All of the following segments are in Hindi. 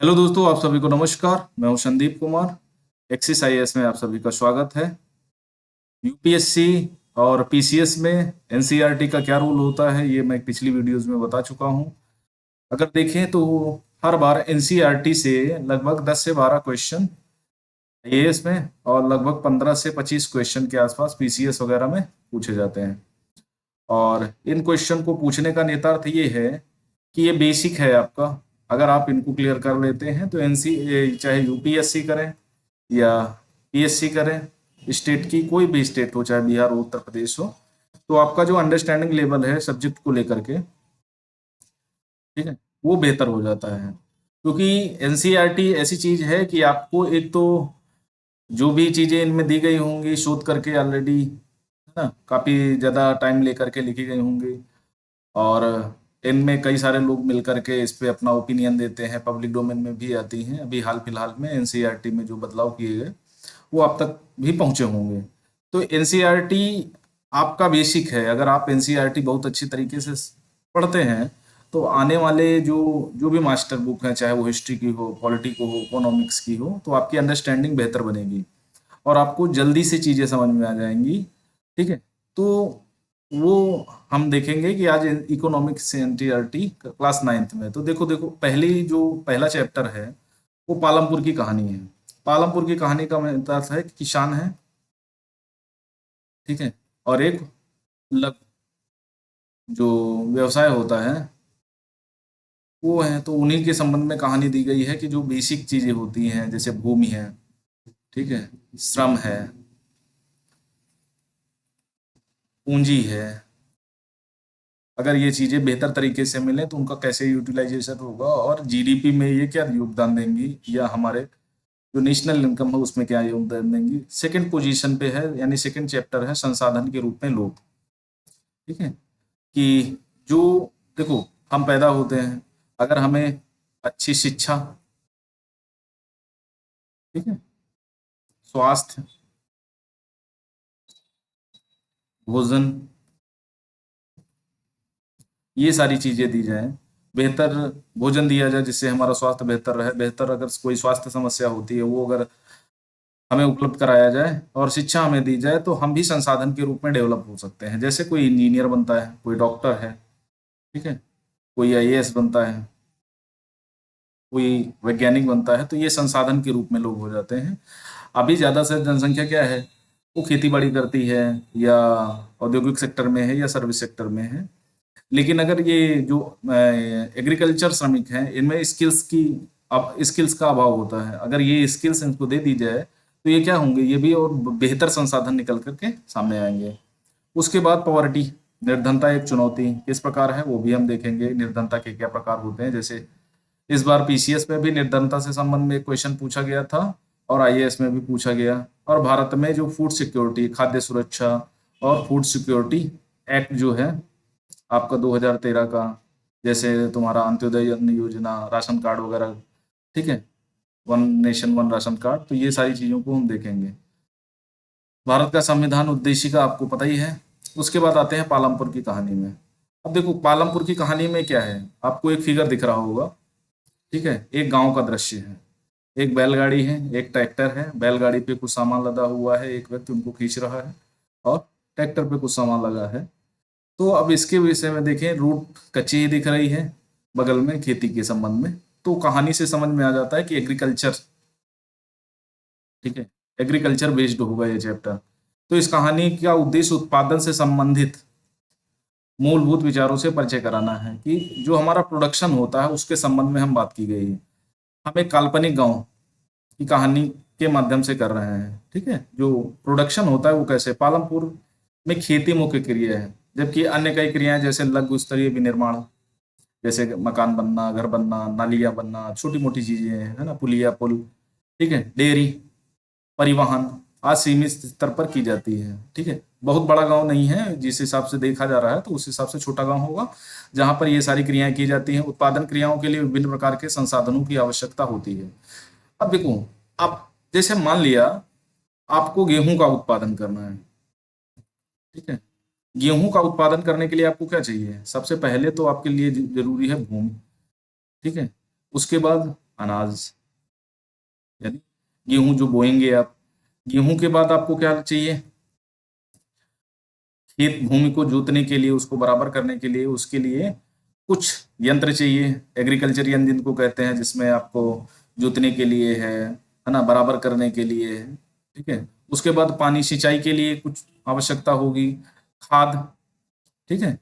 हेलो दोस्तों, आप सभी को नमस्कार। मैं हूं संदीप कुमार। एक्सिस आईएएस में आप सभी का स्वागत है। यूपीएससी और पीसीएस में एनसीईआरटी का क्या रोल होता है, ये मैं पिछली वीडियोस में बता चुका हूं। अगर देखें तो हर बार एनसीईआरटी से लगभग 10 से 12 क्वेश्चन आईएएस में और लगभग 15 से 25 क्वेश्चन के आसपास पीसीएस वगैरह में पूछे जाते हैं। और इन क्वेश्चन को पूछने का नेतार्थ ये है कि ये बेसिक है आपका। अगर आप इनको क्लियर कर लेते हैं तो एनसी चाहे यूपीएससी करें या पीएससी करें, स्टेट की कोई भी स्टेट हो, चाहे बिहार हो, उत्तर प्रदेश हो, तो आपका जो अंडरस्टैंडिंग लेवल है सब्जेक्ट को लेकर के, ठीक है, वो बेहतर हो जाता है। क्योंकि एनसीईआरटी ऐसी चीज है कि आपको एक तो जो भी चीजें इनमें दी गई होंगी शोध करके ऑलरेडी, है ना, काफी ज्यादा टाइम लेकर के लिखी गई होंगी। और इनमें कई सारे लोग मिल करके इस पे अपना ओपिनियन देते हैं, पब्लिक डोमेन में भी आती हैं। अभी हाल फिलहाल में एनसीईआरटी में जो बदलाव किए गए वो आप तक भी पहुंचे होंगे। तो एनसीईआरटी आपका बेसिक है। अगर आप एनसीईआरटी बहुत अच्छी तरीके से पढ़ते हैं तो आने वाले जो जो भी मास्टर बुक हैं, चाहे वो हिस्ट्री की हो, पॉलिटी को हो, इकोनॉमिक्स की हो, तो आपकी अंडरस्टैंडिंग बेहतर बनेगी और आपको जल्दी से चीजें समझ में आ जाएंगी। ठीक है। तो वो हम देखेंगे कि आज इकोनॉमिक्स एनसीईआरटी क्लास 9th में, तो देखो देखो पहली जो पहला चैप्टर है वो पालमपुर की कहानी है। पालमपुर की कहानी का मतलब है कि किसान है, ठीक है, और एक लग जो व्यवसाय होता है वो है, तो उन्हीं के संबंध में कहानी दी गई है कि जो बेसिक चीजें होती हैं जैसे भूमि है, ठीक है, श्रम है, पूंजी है, अगर ये चीजें बेहतर तरीके से मिले तो उनका कैसे यूटिलाइजेशन होगा और जीडीपी में ये क्या योगदान देंगी, या हमारे जो नेशनल इनकम है उसमें क्या योगदान देंगी। सेकंड पोजीशन पे है, यानी सेकंड चैप्टर है संसाधन के रूप में लोग। ठीक है। कि जो देखो, हम पैदा होते हैं, अगर हमें अच्छी शिक्षा, ठीक है, स्वास्थ्य, भोजन, ये सारी चीजें दी जाएं, बेहतर भोजन दिया जाए जिससे हमारा स्वास्थ्य बेहतर रहे, बेहतर अगर कोई स्वास्थ्य समस्या होती है वो अगर हमें उपलब्ध कराया जाए और शिक्षा हमें दी जाए, तो हम भी संसाधन के रूप में डेवलप हो सकते हैं। जैसे कोई इंजीनियर बनता है, कोई डॉक्टर है, ठीक है, कोई आईएएस बनता है, कोई वैज्ञानिक बनता है, तो ये संसाधन के रूप में लोग हो जाते हैं। अभी ज्यादा से जनसंख्या क्या है, वो खेती बाड़ी करती है या औद्योगिक सेक्टर में है या सर्विस सेक्टर में है। लेकिन अगर ये जो एग्रीकल्चर श्रमिक हैं, इनमें स्किल्स की, अब स्किल्स का अभाव होता है। अगर ये स्किल्स इनको दे दी जाए तो ये क्या होंगे, ये भी और बेहतर संसाधन निकल करके सामने आएंगे। उसके बाद पॉवर्टी, निर्धनता एक चुनौती किस प्रकार है वो भी हम देखेंगे। निर्धनता के क्या प्रकार होते हैं, जैसे इस बार पीसीएस में भी निर्धनता से संबंध में एक क्वेश्चन पूछा गया था और आईएएस में भी पूछा गया। और भारत में जो फूड सिक्योरिटी, खाद्य सुरक्षा और फूड सिक्योरिटी एक्ट जो है आपका 2013 का, जैसे तुम्हारा अंत्योदय अन्न योजना, राशन कार्ड वगैरह, ठीक है, one nation one ration card, तो ये सारी चीजों को हम देखेंगे। भारत का संविधान उद्देशिका आपको पता ही है। उसके बाद आते हैं पालमपुर की कहानी में। अब देखो पालमपुर की कहानी में क्या है, आपको एक फिगर दिख रहा होगा, ठीक है, एक गांव का दृश्य है, एक बैलगाड़ी है, एक ट्रैक्टर है, बैलगाड़ी पे कुछ सामान लदा हुआ है, एक व्यक्ति उनको खींच रहा है और ट्रैक्टर पे कुछ सामान लगा है। तो अब इसके विषय में देखें, रूट कच्ची ही दिख रही है, बगल में खेती के संबंध में, तो कहानी से समझ में आ जाता है कि एग्रीकल्चर, ठीक है, एग्रीकल्चर बेस्ड होगा ये चैप्टर। तो इस कहानी का उद्देश्य उत्पादन से संबंधित मूलभूत विचारों से परिचय कराना है कि जो हमारा प्रोडक्शन होता है उसके संबंध में हम बात की गई है। हम एक काल्पनिक गांव की कहानी के माध्यम से कर रहे हैं, ठीक है। जो प्रोडक्शन होता है वो कैसे, पालमपुर में खेती मुख्य क्रिया है, जबकि अन्य कई क्रियाएं जैसे लघु स्तरीय विनिर्माण, जैसे मकान बनना, घर बनना, नालियां बनना, छोटी मोटी चीजें हैं, है ना, पुलिया पुल, ठीक है, डेयरी, परिवहन, आज सीमित स्तर पर की जाती है। ठीक है, बहुत बड़ा गांव नहीं है जिस हिसाब से देखा जा रहा है, तो उस हिसाब से छोटा गांव होगा जहां पर ये सारी क्रियाएं की जाती हैं। उत्पादन क्रियाओं के लिए विभिन्न प्रकार के संसाधनों की आवश्यकता होती है। अब देखो, आप जैसे मान लिया आपको गेहूं का उत्पादन करना है, ठीक है, गेहूं का उत्पादन करने के लिए आपको क्या चाहिए, सबसे पहले तो आपके लिए जरूरी है भूमि, ठीक है। उसके बाद अनाज यानी गेहूं जो बोएंगे आप। गेहूं के बाद आपको क्या चाहिए? खेत भूमि को जोतने के लिए, उसको बराबर करने के लिए, उसके लिए कुछ यंत्र चाहिए, एग्रीकल्चर यंत्र जिनको कहते हैं, जिसमें आपको जोतने के लिए है ना, बराबर करने के लिए है। ठीक है। उसके बाद पानी, सिंचाई के लिए कुछ आवश्यकता होगी, खाद। ठीक है।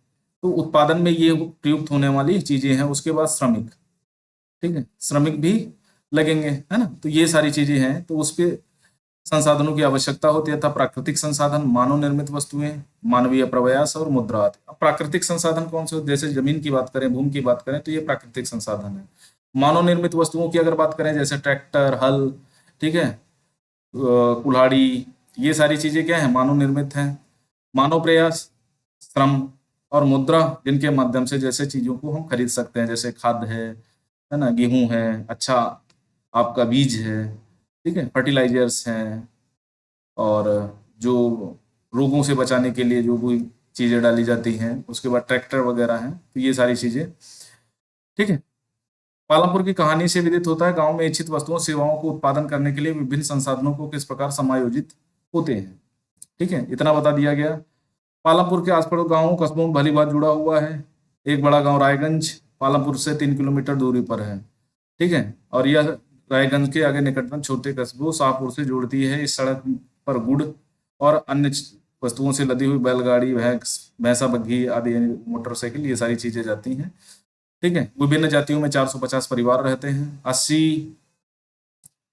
तो उत्पादन में ये प्रयुक्त होने वाली चीजें हैं। उसके बाद श्रमिक। ठीक है, श्रमिक भी लगेंगे, है ना। तो ये सारी चीजें हैं, तो उस पे संसाधनों की आवश्यकता होती है। तथा प्राकृतिक संसाधन, मानव निर्मित वस्तुएं, मानवीय प्रयास और मुद्रा आदि। अब प्राकृतिक संसाधन कौन से होते हैं? जैसे जमीन की बात करें, भूमि की बात करें, तो ये प्राकृतिक संसाधन है। मानव निर्मित वस्तुओं की अगर बात करें, जैसे ट्रैक्टर, हल, ठीक है, कुल्हाड़ी, ये सारी चीजें क्या है? मानव निर्मित हैं। मानव प्रयास, श्रम और मुद्रा, जिनके माध्यम से जैसे चीजों को हम खरीद सकते हैं, जैसे खाद है ना, गेहूं है, अच्छा आपका बीज है, ठीक है, फर्टिलाइजर्स हैं, और जो रोगों से बचाने के लिए जो भी चीजें डाली जाती हैं, उसके बाद ट्रैक्टर वगैरह हैं। तो ये सारी चीजें, ठीक है। पालमपुर की कहानी से विदित होता है गांव में इच्छित वस्तुओं सेवाओं को उत्पादन करने के लिए विभिन्न संसाधनों को किस प्रकार समायोजित होते हैं। ठीक है, इतना बता दिया गया। पालमपुर के आसपास गांवों कस्बों में भली बात जुड़ा हुआ है। एक बड़ा गांव रायगंज पालमपुर से 3 किलोमीटर दूरी पर है। ठीक है, और यह रायगंज के आगे निकटतम छोटे कस्बों शाहपुर से जोड़ती है। इस सड़क पर गुड़ और अन्य वस्तुओं से लदी हुई बैलगाड़ी, भैंसा बग्घी आदि, यानी मोटरसाइकिल, ये सारी चीजें जाती हैं। ठीक है। विभिन्न जातियों में 450 परिवार रहते हैं। 80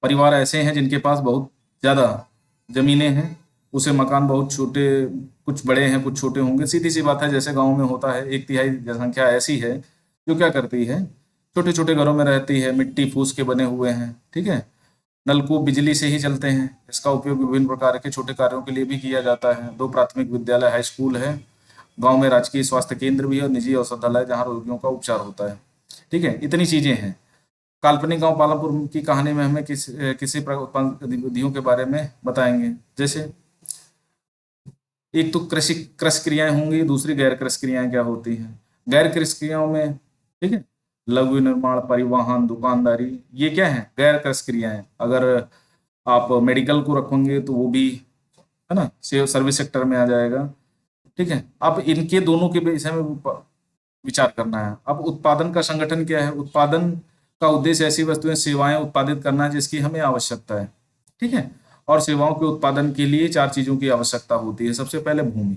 परिवार ऐसे हैं जिनके पास बहुत ज्यादा जमीनें हैं। उसे मकान बहुत छोटे, कुछ बड़े हैं, कुछ छोटे होंगे। सीधी सी बात है, जैसे गांव में होता है। 1/3 जनसंख्या ऐसी है जो क्या करती है? छोटे छोटे घरों में रहती है, मिट्टी फूस के बने हुए हैं। ठीक है। नलकूप बिजली से ही चलते हैं। इसका उपयोग विभिन्न प्रकार के छोटे कार्यों के लिए भी किया जाता है। 2 प्राथमिक विद्यालय, हाई स्कूल है। गांव में राजकीय स्वास्थ्य केंद्र भी है और निजी औषधालय, जहां रोगियों का उपचार होता है। ठीक है, इतनी चीजें हैं। काल्पनिक गांव पालमपुर की कहानी में हमें किसी उत्पादन गतिविधियों के बारे में बताएंगे। जैसे एक तो कृषि कृषि क्रियाएं होंगी, दूसरी गैर कृषि क्रियाएं क्या होती हैं। गैर कृषि क्रियाओं में, ठीक है, लघु निर्माण, परिवहन, दुकानदारी, ये क्या है? गैर कृषि क्रियाएं। अगर आप मेडिकल को रखोगे तो वो भी, है ना, सर्विस सेक्टर में आ जाएगा। ठीक है। अब इनके दोनों के विषय में विचार करना है। अब उत्पादन का संगठन क्या है? उत्पादन का उद्देश्य ऐसी वस्तुएं सेवाएं उत्पादित करना है जिसकी हमें आवश्यकता है। ठीक है। और सेवाओं के उत्पादन के लिए 4 चीजों की आवश्यकता होती है। सबसे पहले भूमि,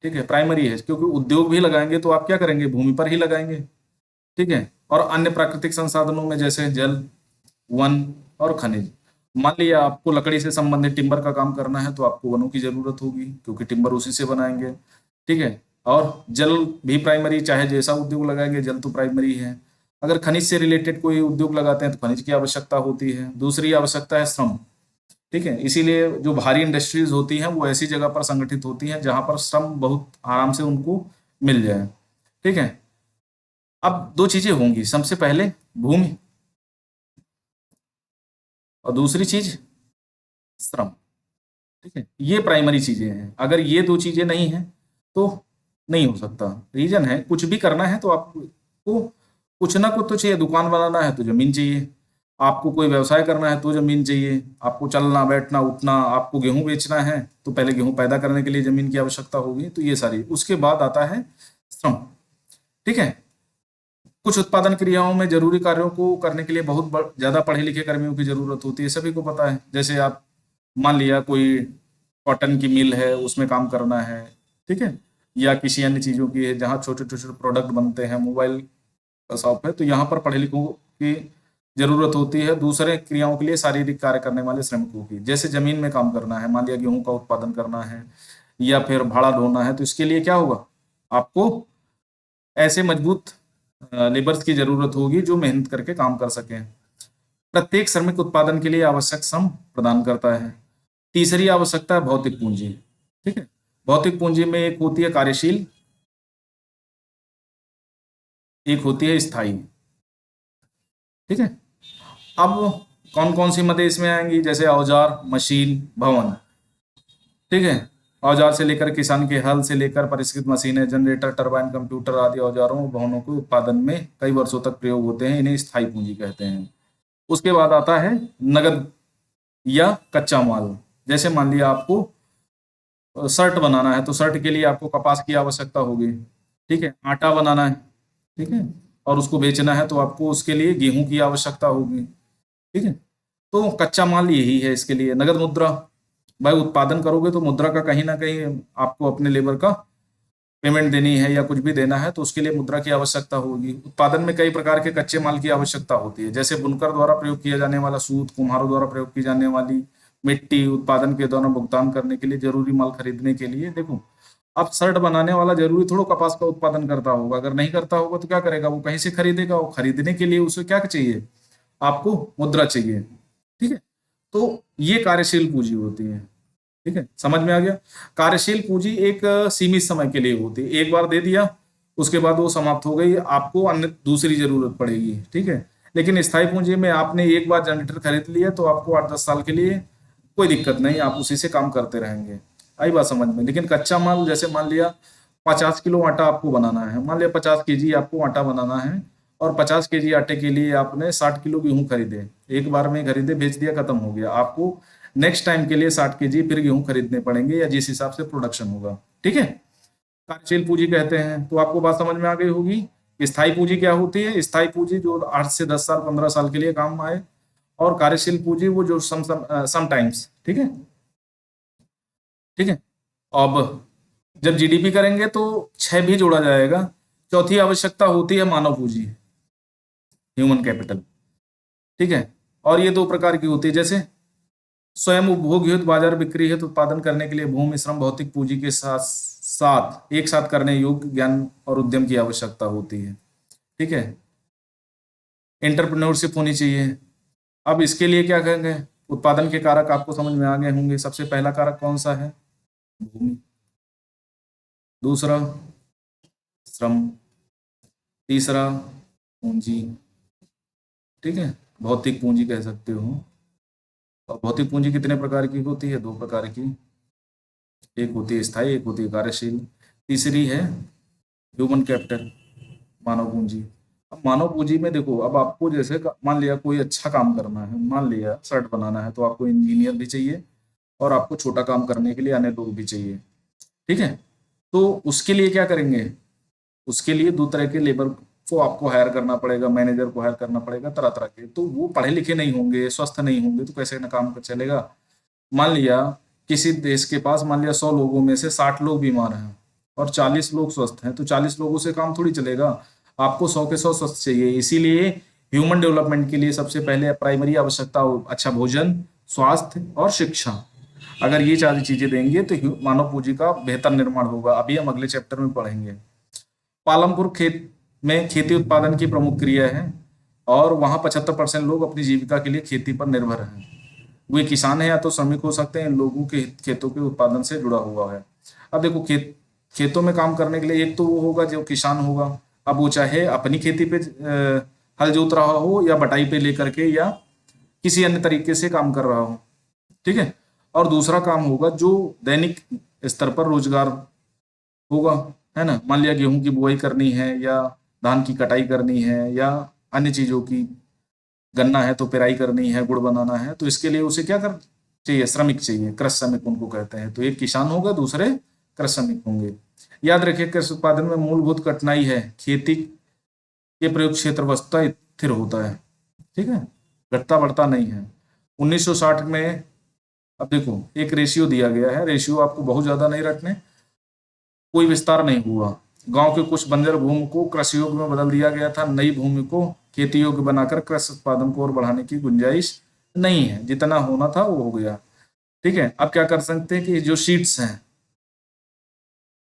ठीक है, प्राइमरी है, क्योंकि उद्योग भी लगाएंगे तो आप क्या करेंगे? भूमि पर ही लगाएंगे। ठीक है। और अन्य प्राकृतिक संसाधनों में जैसे जल, वन और खनिज। मान लिया आपको लकड़ी से संबंधित टिम्बर का काम करना है तो आपको वनों की जरूरत होगी, क्योंकि टिम्बर उसी से बनाएंगे। ठीक है। और जल भी प्राइमरी, चाहे जैसा उद्योग लगाएंगे, जल तो प्राइमरी है। अगर खनिज से रिलेटेड कोई उद्योग लगाते हैं तो खनिज की आवश्यकता होती है। दूसरी आवश्यकता है श्रम। ठीक है। इसीलिए जो भारी इंडस्ट्रीज होती हैं वो ऐसी जगह पर संगठित होती हैं जहां पर श्रम बहुत आराम से उनको मिल जाए। ठीक है। अब 2 चीजें होंगी, सबसे पहले भूमि, और दूसरी चीज श्रम। ठीक है, ये प्राइमरी चीजें हैं। अगर ये 2 चीजें नहीं है तो नहीं हो सकता। रीजन है, कुछ भी करना है तो आपको कुछ ना कुछ तो चाहिए। दुकान बनाना है तो जमीन चाहिए, आपको कोई व्यवसाय करना है तो जमीन चाहिए, आपको चलना बैठना उठना, आपको गेहूं बेचना है तो पहले गेहूं पैदा करने के लिए जमीन की आवश्यकता होगी। तो ये सारी, उसके बाद आता है श्रम। ठीक है। कुछ उत्पादन क्रियाओं में जरूरी कार्यों को करने के लिए बहुत ज्यादा पढ़े लिखे कर्मियों की जरूरत होती है, सभी को पता है। जैसे आप मान लिया कोई कॉटन की मिल है, उसमें काम करना है। ठीक है। या किसी अन्य चीजों की है जहाँ छोटे छोटे प्रोडक्ट बनते हैं, मोबाइल का शॉप है, तो यहाँ पर पढ़े लिखों की जरूरत होती है। दूसरे क्रियाओं के लिए शारीरिक कार्य करने वाले श्रमिकों की, जैसे जमीन में काम करना है, मान लिया गेहूं का उत्पादन करना है या फिर भाड़ा ढोना है, तो इसके लिए क्या होगा? आपको ऐसे मजबूत लेबर्स की जरूरत होगी जो मेहनत करके काम कर सकें। प्रत्येक श्रमिक उत्पादन के लिए आवश्यक श्रम प्रदान करता है। तीसरी आवश्यकता है भौतिक पूंजी। ठीक है। भौतिक पूंजी में एक होती है कार्यशील, एक होती है स्थायी। ठीक है। अब कौन कौन सी मदे इसमें आएंगी? जैसे औजार, मशीन, भवन। ठीक है। औजार से लेकर किसान के हल से लेकर परिष्कृत मशीनें, जनरेटर, टरबाइन, कंप्यूटर आदि औजारों और भवनों के उत्पादन में कई वर्षों तक प्रयोग होते हैं। इन्हें स्थायी पूंजी कहते हैं। उसके बाद आता है नगद या कच्चा माल। जैसे मान लिया आपको शर्ट बनाना है, तो शर्ट के लिए आपको कपास की आवश्यकता होगी, ठीक है। आटा बनाना है, ठीक है, और उसको बेचना है तो आपको उसके लिए गेहूं की आवश्यकता होगी, ठीक है। तो कच्चा माल यही है इसके लिए। नगद मुद्रा, भाई उत्पादन करोगे तो मुद्रा का कहीं ना कहीं आपको अपने लेबर का पेमेंट देनी है या कुछ भी देना है, तो उसके लिए मुद्रा की आवश्यकता होगी। उत्पादन में कई प्रकार के कच्चे माल की आवश्यकता होती है, जैसे बुनकर द्वारा प्रयोग किया जाने वाला सूत, कुम्हारों द्वारा प्रयोग की जाने वाली मिट्टी, उत्पादन के दौरान भुगतान करने के लिए जरूरी माल खरीदने के लिए। देखो, अब शर्ट बनाने वाला जरूरी थोड़ा कपास का उत्पादन करता होगा, अगर नहीं करता होगा तो क्या करेगा, वो कहीं से खरीदेगा। वो खरीदने के लिए उसे क्या चाहिए, आपको मुद्रा चाहिए, ठीक है। तो ये कार्यशील पूंजी होती है, ठीक है, समझ में आ गया। कार्यशील पूंजी एक सीमित समय के लिए होती है, एक बार दे दिया उसके बाद वो समाप्त हो गई, आपको अन्य दूसरी जरूरत पड़ेगी, ठीक है। लेकिन स्थायी पूंजी में आपने एक बार जनरेटर खरीद लिया तो आपको 8-10 साल के लिए कोई दिक्कत नहीं, आप उसी से काम करते रहेंगे। आई बात समझ में। लेकिन कच्चा माल, जैसे मान लिया 50 किलो आटा आपको बनाना है, मान लिया 50 kg आपको आटा बनाना है, और 50 kg आटे के लिए आपने 60 किलो गेहूं खरीदे, एक बार में खरीदे बेच दिया खत्म हो गया, आपको नेक्स्ट टाइम के लिए 60 kg फिर गेहूं खरीदने पड़ेंगे, या जिस हिसाब से प्रोडक्शन होगा, ठीक है। कार्यशील पूंजी कहते हैं। तो आपको बात समझ में आ गई होगी। स्थायी पूंजी क्या होती है, स्थायी पूंजी जो 8 से 10 साल 15 साल के लिए काम आए, और कार्यशील पूंजी वो जो सम टाइम्स, ठीक है, ठीक है। अब जब जीडीपी करेंगे तो 6 भी जोड़ा जाएगा। चौथी आवश्यकता होती है मानव पूंजी, ह्यूमन कैपिटल, ठीक है। और ये 2 प्रकार की होती है, जैसे स्वयं उपभोग हेतु, बाजार बिक्री हेतु उत्पादन करने के लिए भूमि, श्रम, भौतिक पूंजी के साथ साथ एक साथ करने योग्य ज्ञान और उद्यम की आवश्यकता होती है, ठीक है। एंटरप्रेन्योरशिप होनी चाहिए। अब इसके लिए क्या कहेंगे, उत्पादन के कारक आपको समझ में आ गए होंगे। सबसे पहला कारक कौन सा है, भूमि। दूसरा श्रम। तीसरा पूंजी, ठीक है, भौतिक पूंजी कह सकते हो। और भौतिक पूंजी कितने प्रकार की होती है, 2 प्रकार की, एक होती है स्थायी, एक होती है कार्यशील। तीसरी है ह्यूमन कैपिटल, मानव पूंजी। अब मानव पूंजी में देखो, अब आपको जैसे मान लिया कोई अच्छा काम करना है, मान लिया शर्ट बनाना है, तो आपको इंजीनियर भी चाहिए, और आपको छोटा काम करने के लिए अन्य लोग भी चाहिए, ठीक है। तो उसके लिए क्या करेंगे, उसके लिए 2 तरह के लेबर को आपको हायर करना पड़ेगा, मैनेजर को हायर करना पड़ेगा, तरह तरह के। तो वो पढ़े लिखे नहीं होंगे, स्वस्थ नहीं होंगे, तो कैसे ना काम चलेगा। मान लिया किसी देश के पास, मान लिया 100 लोगों में से 60 लोग बीमार हैं और 40 लोग स्वस्थ हैं, तो 40 लोगों से काम थोड़ी चलेगा। आपको 100 के 100 स्वस्थ चाहिए। इसीलिए ह्यूमन डेवलपमेंट के लिए सबसे पहले प्राइमरी आवश्यकता अच्छा भोजन, स्वास्थ्य और शिक्षा। अगर ये 4 चीजें देंगे तो मानव पूंजी का बेहतर निर्माण होगा। अभी हम अगले चैप्टर में पढ़ेंगे। पालमपुर खेत में खेती उत्पादन की प्रमुख क्रिया है, और वहाँ 75% लोग अपनी जीविका के लिए खेती पर निर्भर हैं। वे किसान हैं या तो श्रमिक हो सकते हैं, इन लोगों के खेतों के उत्पादन से जुड़ा हुआ है। अब देखो, खेतों में काम करने के लिए एक तो वो होगा जो किसान होगा। अब वो चाहे अपनी खेती पे हल जोत रहा हो, या बटाई पे लेकर के, या किसी अन्य तरीके से काम कर रहा हो, ठीक है। और दूसरा काम होगा जो दैनिक स्तर पर रोजगार होगा, है ना। मान लिया गेहूं की बुआई करनी है, या धान की कटाई करनी है, या अन्य चीजों की, गन्ना है तो पेराई करनी है, गुड़ बनाना है, तो इसके लिए उसे क्या कर चाहिए, श्रमिक चाहिए, कृषि श्रमिक उनको कहते हैं। तो एक किसान होगा, दूसरे कृषि श्रमिक होंगे। याद रखिए, कृषि उत्पादन में मूलभूत कठिनाई है खेती के प्रयोग क्षेत्र वस्तुतः स्थिर होता है, ठीक है, घटता बढ़ता नहीं है। 1960 में, अब देखो एक रेशियो दिया गया है, रेशियो आपको बहुत ज्यादा नहीं रखने, कोई विस्तार नहीं हुआ। गांव के कुछ बंजर भूमि को कृषि योग्य में बदल दिया गया था, नई भूमि को खेती योग्य बनाकर कृषि उत्पादन को और बढ़ाने की गुंजाइश नहीं है, जितना होना था वो हो गया, ठीक है। अब क्या कर सकते हैं कि जो सीड्स हैं,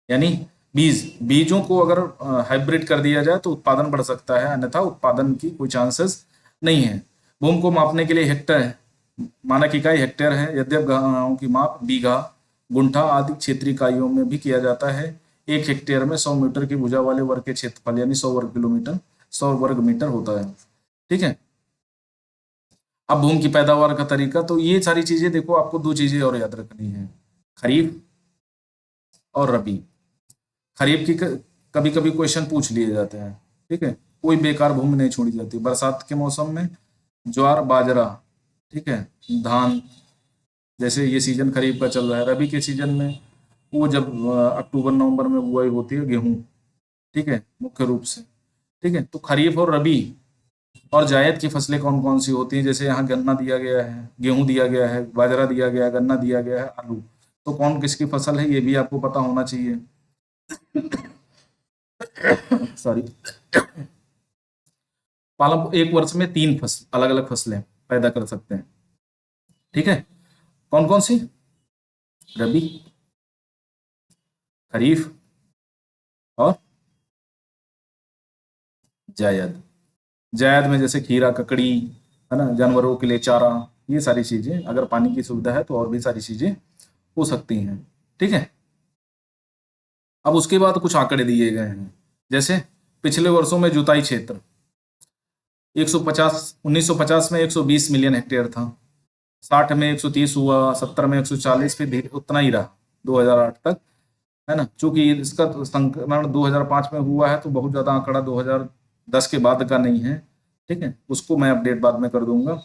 यानी बीजों को अगर हाइब्रिड कर दिया जाए तो उत्पादन बढ़ सकता है, अन्यथा उत्पादन की कोई चांसेस नहीं है। भूमि को मापने के लिए हेक्टेयर, मानक इकाई हेक्टेयर है, यद्यप गांवों की माप बीघा, गुंठा आदि क्षेत्रीय इकाइयों में भी किया जाता है। एक हेक्टेयर में 100 मीटर की भुजा वाले वर्ग के क्षेत्रफल, यानी 100 वर्ग किलोमीटर, 100 वर्ग मीटर होता है, ठीक है। अब भूमि की पैदावार का तरीका, तो ये सारी चीजें देखो, आपको 2 चीजें और याद रखनी है, खरीफ और रबी। खरीफ की कभी कभी क्वेश्चन पूछ लिए जाते हैं, ठीक है, कोई बेकार भूमि नहीं छोड़ी जाती। बरसात के मौसम में ज्वार बाजरा, ठीक है, धान, जैसे ये सीजन खरीफ का चल रहा है। रबी के सीजन में वो जब अक्टूबर नवंबर में बुआई होती है गेहूं, ठीक है, मुख्य रूप से। ठीक है, तो खरीफ और रबी और जायद की फसलें कौन कौन सी होती हैं? जैसे यहाँ गन्ना दिया गया है, गेहूं दिया गया है, बाजरा दिया गया है, गन्ना दिया गया है, आलू। तो कौन किसकी फसल है ये भी आपको पता होना चाहिए। सॉरी। पालक एक वर्ष में 3 फसल, अलग अलग फसलें पैदा कर सकते हैं। ठीक है, कौन कौन सी? रबी, खरीफ और जायद। जायद में जैसे खीरा, ककड़ी, है ना, जानवरों के लिए चारा, ये सारी चीजें, अगर पानी की सुविधा है तो और भी सारी चीजें हो सकती हैं। ठीक है, अब उसके बाद कुछ आंकड़े दिए गए हैं। जैसे पिछले वर्षों में जुताई क्षेत्र 150, 1950 में 120 मिलियन हेक्टेयर था, 60 में 130 हुआ, 70 में 140, फिर धीरे उतना ही रहा 2008 तक, है ना। चूंकि इसका तो संकलन 2005 में हुआ है तो बहुत ज्यादा आंकड़ा 2010 के बाद का नहीं है। ठीक है, उसको मैं अपडेट बाद में कर दूंगा।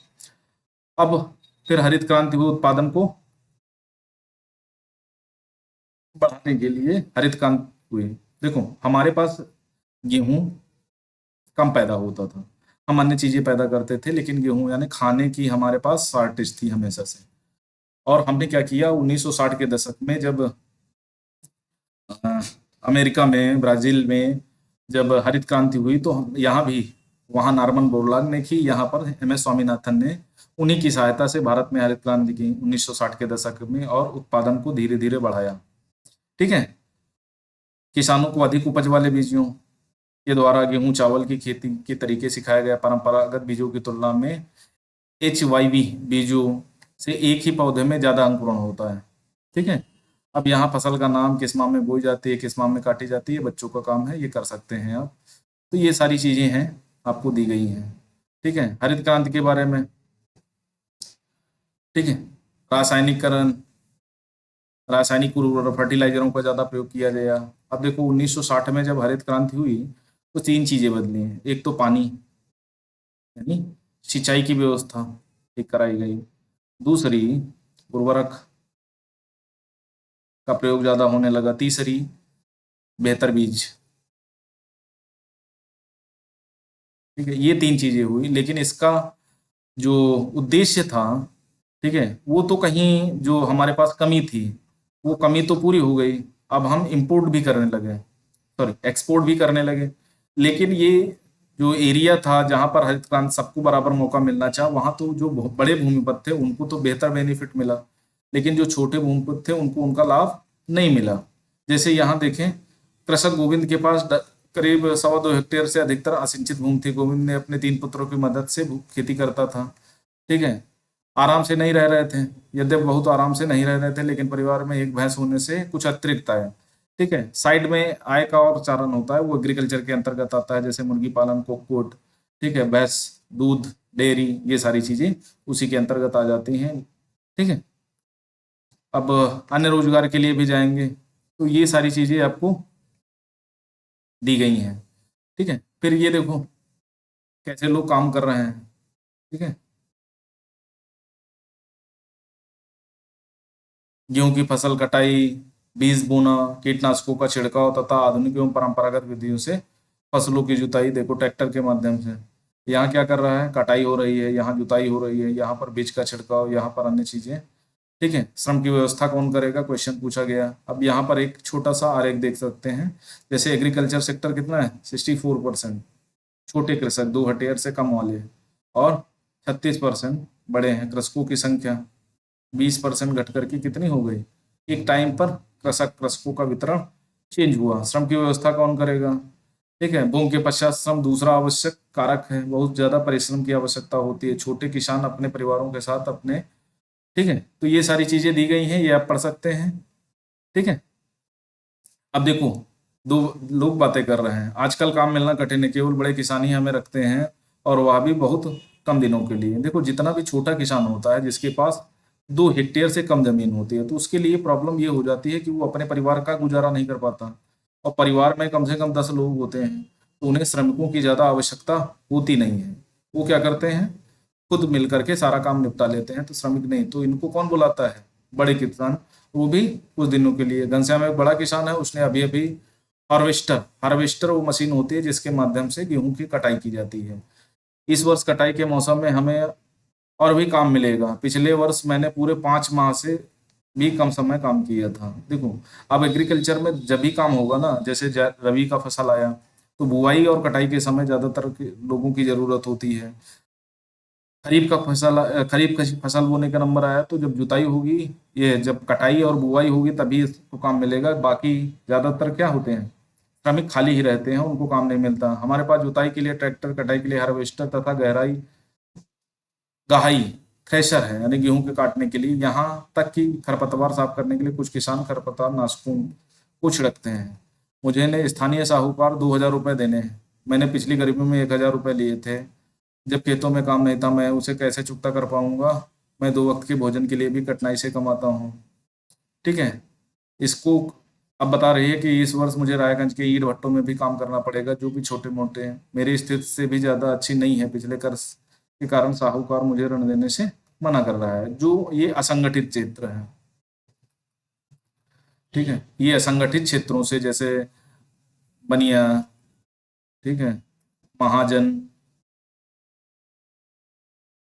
अब फिर हरित क्रांति हुई, उत्पादन को बढ़ाने के लिए हरित क्रांति हुई। देखो हमारे पास गेहूं कम पैदा होता था, हम अन्य चीजें पैदा करते थे, लेकिन गेहूं यानी खाने की हमारे पास शॉर्टेज थी हमेशा से। और हमने क्या किया 1960 के दशक में, जब अ, अमेरिका में, ब्राजील में जब हरित क्रांति हुई, तो यहाँ भी, वहाँ नॉर्मन बोरलाग ने की, यहाँ पर एम एस स्वामीनाथन ने, उन्हीं की सहायता से भारत में हरित क्रांति की 1960 के दशक में, और उत्पादन को धीरे धीरे बढ़ाया। ठीक है, किसानों को अधिक उपज वाले बीजों के द्वारा गेहूं चावल की खेती के तरीके सिखाया गया। परंपरागत बीजों की तुलना में HYV बीजों से एक ही पौधे में ज्यादा अंकुरण होता है। ठीक है, अब यहाँ फसल का नाम, किस माह में बोई जाती है, किस माह में काटी जाती है, बच्चों का काम है, ये कर सकते हैं आप। तो ये सारी चीजें हैं, आपको दी गई हैं। ठीक है, हरित क्रांति के बारे में। ठीक है, रासायनिकरण, रासायनिक उर्वरक फर्टिलाइजरों का ज्यादा प्रयोग किया गया। अब देखो 1960 में जब हरित क्रांति हुई तो 3 चीजें बदली हैं। एक तो पानी, यानी सिंचाई की व्यवस्था ठीक कराई गई। दूसरी, उर्वरक का प्रयोग ज्यादा होने लगा। तीसरी, बेहतर बीज। ठीक है, ये 3 चीजें हुई, लेकिन इसका जो उद्देश्य था, ठीक है, वो तो कहीं जो हमारे पास कमी थी, वो कमी तो पूरी हो गई। अब हम इंपोर्ट भी करने लगे, सॉरी एक्सपोर्ट भी करने लगे। लेकिन ये जो एरिया था जहां पर हरित क्रांति सबको बराबर मौका मिलना चाहा, वहां तो जो बहुत बड़े भूमिपत थे उनको तो बेहतर बेनिफिट मिला, लेकिन जो छोटे भूमिपत थे उनको उनका लाभ नहीं मिला। जैसे यहाँ देखें, कृषक गोविंद के पास करीब 2.25 हेक्टेयर से अधिकतर असिंचित भूमि थी। गोविंद ने अपने 3 पुत्रों की मदद से खेती करता था। ठीक है, आराम से नहीं रह रहे थे, यद्यपि बहुत आराम से नहीं रह रहे थे, लेकिन परिवार में एक भैंस होने से कुछ अतिरिक्त आया। ठीक है, साइड में आय का और चारण होता है, वो एग्रीकल्चर के अंतर्गत आता है, जैसे मुर्गी पालन, कुक्कुट, ठीक है, भैंस, दूध, डेयरी, ये सारी चीजें उसी के अंतर्गत आ जाती हैं। ठीक है, अब अन्य रोजगार के लिए भी जाएंगे, तो ये सारी चीजें आपको दी गई हैं। ठीक है, फिर ये देखो कैसे लोग काम कर रहे हैं। ठीक है, गेहूं की फसल कटाई, बीज बोना, कीटनाशकों का छिड़काव तथा आधुनिक एवं परंपरागत विधियों से फसलों की जुताई। देखो ट्रैक्टर के माध्यम से यहाँ क्या कर रहा है, कटाई हो रही है, यहाँ जुताई हो रही है, यहाँ पर बीज का छिड़काव, यहाँ पर अन्य चीजें। ठीक है, श्रम की व्यवस्था कौन करेगा, क्वेश्चन पूछा गया। अब यहाँ पर एक छोटा सा आरेख देख सकते हैं। जैसे एग्रीकल्चर सेक्टर कितना है, 64%, छोटे कृषक 2 हेक्टेयर से कम वाले, और 36% बड़े हैं। कृषकों की संख्या 20% घट करके कितनी हो गई, एक टाइम पर कृषकों का वितरण चेंज हुआ। श्रम की व्यवस्था कौन करेगा? ठीक है, भूमि के पश्चात श्रम दूसरा आवश्यक कारक है, बहुत ज्यादा परिश्रम की आवश्यकता होती है। छोटे किसान अपने परिवारों के साथ अपने, ठीक है, तो ये सारी चीजें दी गई हैं, ये आप पढ़ सकते हैं। ठीक है, अब देखो दो लोग बातें कर रहे हैं, आजकल काम मिलना कठिन है, केवल बड़े किसान ही हमें रखते हैं, और वह भी बहुत कम दिनों के लिए। देखो जितना भी छोटा किसान होता है जिसके पास 2 हेक्टेयर से कम जमीन होती है, तो उसके लिए प्रॉब्लम ये हो जाती है कि वो अपने परिवार का गुजारा नहीं कर पाता, और परिवार में कम से कम 10 लोग होते हैं, तो उन्हें श्रमिकों की ज्यादा आवश्यकता होती नहीं है। वो क्या करते हैं, खुद मिल करके सारा काम निपटा लेते हैं, तो श्रमिक नहीं, तो इनको कौन बुलाता है? बड़े किसान, वो भी कुछ दिनों के लिए। घनश्याम एक बड़ा किसान है, उसने अभी अभी हार्वेस्टर वो मशीन होती है जिसके माध्यम से गेहूं की कटाई की जाती है। इस वर्ष कटाई के मौसम में हमें और भी काम मिलेगा। पिछले वर्ष मैंने पूरे 5 माह से भी कम समय काम किया था। देखो, अब एग्रीकल्चर में जब भी काम होगा ना, जैसे रबी का फसल आया तो बुआई और कटाई के समय ज्यादातर लोगों की जरूरत होती है। खरीफ का फसल बोने का नंबर आया तो जब जुताई होगी, ये जब कटाई और बुआई होगी तभी इसको काम मिलेगा। बाकी ज्यादातर क्या होते हैं, श्रमिक खाली ही रहते हैं, उनको काम नहीं मिलता। हमारे पास जुताई के लिए ट्रैक्टर, कटाई के लिए हार्वेस्टर तथा गहाई थ्रेशर है, यानी गेहूं के काटने के लिए। यहाँ तक कि खरपतवार साफ करने के लिए कुछ किसान खरपतवार नाशकों को छिड़कते हैं। मुझे ने स्थानीय साहूकार 2,000 रुपये देने हैं। मैंने पिछली गरीबी में 1,000 रुपये लिए थे। जब खेतों में काम नहीं था, मैं उसे कैसे चुकता कर पाऊंगा? मैं 2 वक्त के भोजन के लिए भी कठिनाई से कमाता हूँ। ठीक है, इसको अब बता रही है कि इस वर्ष मुझे रायगंज के ईंट भट्टों में भी काम करना पड़ेगा, जो भी छोटे मोटे हैं। मेरी स्थिति से भी ज्यादा अच्छी नहीं है। पिछले कर्ज के कारण साहूकार मुझे ऋण देने से मना कर रहा है। जो ये असंगठित क्षेत्र है, ठीक है, ये असंगठित क्षेत्रों से, जैसे बनिया, ठीक है, महाजन,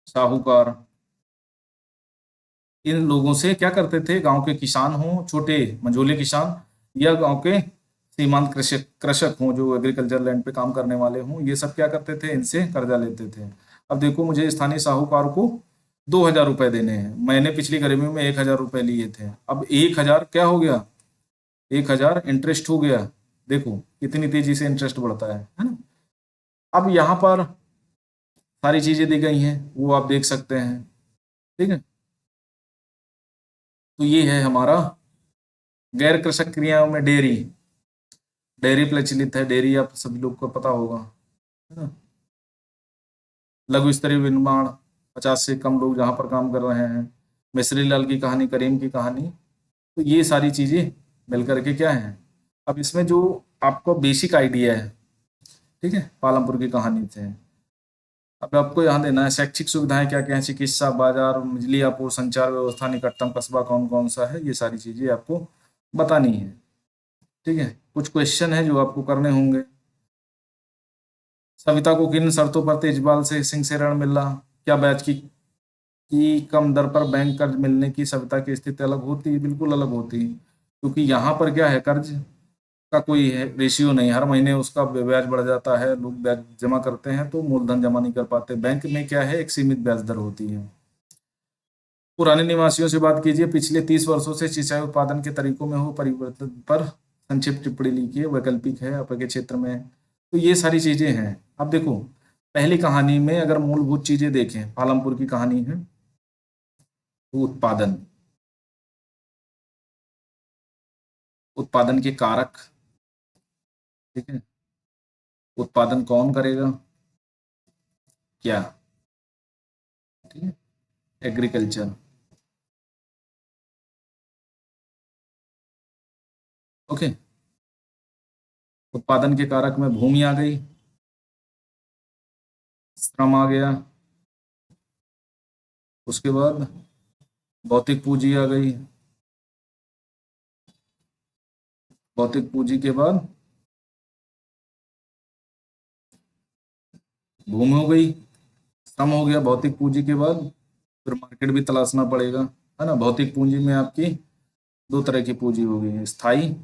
साहूकार, इन लोगों से क्या करते थे? गांव के किसान हों, छोटे मंझोले किसान, या गांव के सीमांत कृषक कृषक हों जो एग्रीकल्चर लैंड पे काम करने वाले हों, ये सब क्या करते थे? इनसे कर्जा लेते थे। अब देखो, मुझे स्थानीय साहूकार को 2,000 रुपये देने हैं। मैंने पिछली गर्मी में 1,000 रुपये लिए थे। अब 1,000 क्या हो गया? 1,000 इंटरेस्ट हो गया। देखो कितनी तेजी से इंटरेस्ट बढ़ता है ना। अब यहाँ पर सारी चीजें दी गई हैं, वो आप देख सकते हैं। ठीक है, तो ये है हमारा गैर कृषक क्रियाओं में डेयरी। डेयरी प्रचलित है, डेयरी आप सभी लोग को पता होगा, है ना। लघु स्तरीय विनिर्माण, 50 से कम लोग जहाँ पर काम कर रहे हैं। मिस्री लाल की कहानी, करीम की कहानी, तो ये सारी चीजें मिलकर के क्या है। अब इसमें जो आपको बेसिक आइडिया है, ठीक है, पालमपुर की कहानी से। अब आपको यहाँ देना है शैक्षिक सुविधाएं क्या क्या है, चिकित्सा, बाजार, बिजली आपूर्ति, संचार व्यवस्था, निकटतम कस्बा कौन कौन सा है, ये सारी चीजें आपको बतानी है। ठीक है, कुछ क्वेश्चन है जो आपको करने होंगे। सविता को किन शर्तों पर तेजपाल से सिंह से ऋण मिला? क्या ब्याज की कम दर पर बैंक कर्ज मिलने की सविता की स्थिति अलग होती है? बिल्कुल अलग होती है, क्योंकि यहाँ पर क्या है, कर्ज का कोई है रेशियो नहीं। हर महीने उसका ब्याज बढ़ जाता है, लोग ब्याज जमा करते हैं तो मूलधन जमा नहीं कर पाते। बैंक में क्या है, एक सीमित ब्याज दर होती है। पुराने निवासियों से बात कीजिए, पिछले 30 वर्षों से सिंचाई उत्पादन के तरीकों में हो परिवर्तन पर संक्षिप्त टिप्पणी लिखिए। वैकल्पिक है, आपके क्षेत्र में। तो ये सारी चीजें हैं। अब देखो, पहली कहानी में अगर मूलभूत चीजें देखें, पालमपुर की कहानी है, तो उत्पादन, उत्पादन के कारक, ठीक है, उत्पादन कौन करेगा, क्या, ठीक है, एग्रीकल्चर। ओके, उत्पादन के कारक में भूमि आ गई, श्रम आ गया, उसके बाद भौतिक पूंजी आ गई, भौतिक पूंजी के बाद भूमि हो गई, श्रम हो गया, भौतिक पूंजी के बाद फिर मार्केट भी तलाशना पड़ेगा, है ना। भौतिक पूंजी में आपकी 2 तरह की पूंजी होगी, स्थायी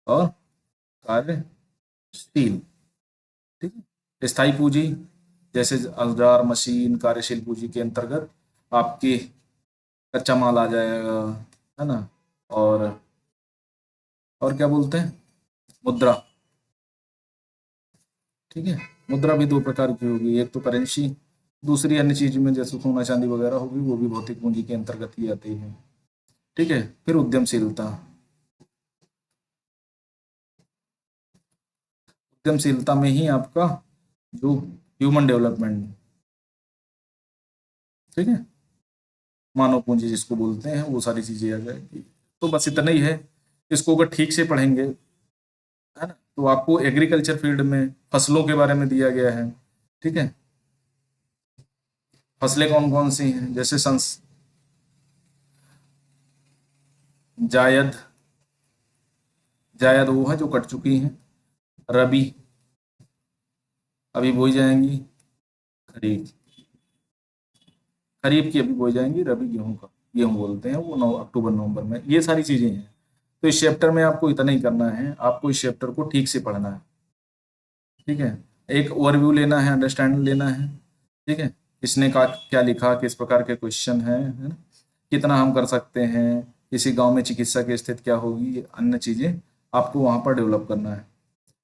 और कार्यशील। ठीक है, स्थायी पूंजी जैसे औजार, मशीन, कार्यशील पूंजी के अंतर्गत आपकी कच्चा माल आ जाएगा, है ना। और और क्या बोलते हैं, मुद्रा। ठीक है, मुद्रा भी 2 प्रकार की होगी, एक तो करेंसी, दूसरी अन्य चीज में जैसे सोना चांदी वगैरह होगी, वो भी भौतिक पूंजी के अंतर्गत ही आती है। ठीक है, फिर उद्यमशीलता। उद्यमशीलता में ही आपका जो ह्यूमन डेवलपमेंट, ठीक है, मानव पूंजी जिसको बोलते हैं, वो सारी चीजें आ जाएगी। तो बस इतना ही है। इसको अगर ठीक से पढ़ेंगे, है ना, तो आपको एग्रीकल्चर फील्ड में फसलों के बारे में दिया गया है, ठीक है। फसलें कौन कौन सी हैं, जैसे जायद, जायद वो है जो कट चुकी हैं। रबी, अभी बोई जाएंगी। खरीफ, खरीफ की अभी बोई जाएंगी। रबी गेहूं का, गेहूं बोलते हैं वो, 9 अक्टूबर नवंबर में। ये सारी चीजें हैं। तो इस चैप्टर में आपको इतना ही करना है, आपको इस चैप्टर को ठीक से पढ़ना है। ठीक है। एक ओवरव्यू लेना है, अंडरस्टैंडिंग लेना है। ठीक है। किसने का क्या लिखा, किस प्रकार के क्वेश्चन है ना, कितना हम कर सकते हैं, किसी गांव में चिकित्सा की स्थिति क्या होगी, ये अन्य चीजें आपको वहां पर डेवलप करना है।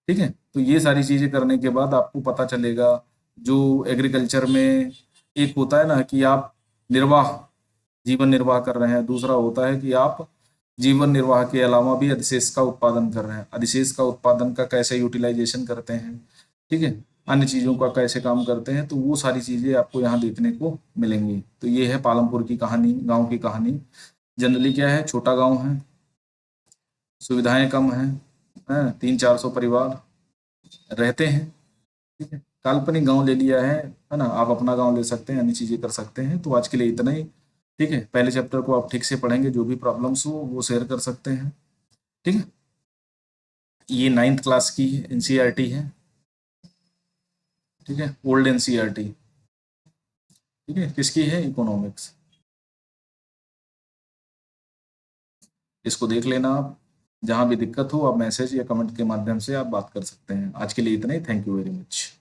ठीक है। तो ये सारी चीजें करने के बाद आपको पता चलेगा, जो एग्रीकल्चर में एक होता है ना कि आप निर्वाह, जीवन निर्वाह कर रहे हैं, दूसरा होता है कि आप जीवन निर्वाह के अलावा भी अधिशेष का उत्पादन कर रहे हैं। अधिशेष का उत्पादन का कैसे यूटिलाइजेशन करते हैं, ठीक है, अन्य चीजों का कैसे काम करते हैं, तो वो सारी चीजें आपको यहाँ देखने को मिलेंगी। तो ये है पालमपुर की कहानी, गांव की कहानी। जनरली क्या है, छोटा गांव है, सुविधाएं कम हैं, 300-400 परिवार रहते हैं। ठीक है। काल्पनिक गांव ले लिया है ना, आप अपना गांव ले सकते हैं, अन्य चीजें कर सकते हैं। तो आज के लिए इतना ही। ठीक है। पहले चैप्टर को आप ठीक से पढ़ेंगे, जो भी प्रॉब्लम्स हो वो शेयर कर सकते हैं। ठीक है। ये 9th क्लास की एनसीईआरटी है। ठीक है, ओल्ड एनसीईआरटी। ठीक है, किसकी है, इकोनॉमिक्स। इसको देख लेना आप। जहां भी दिक्कत हो आप मैसेज या कमेंट के माध्यम से आप बात कर सकते हैं। आज के लिए इतना ही। Thank you very much.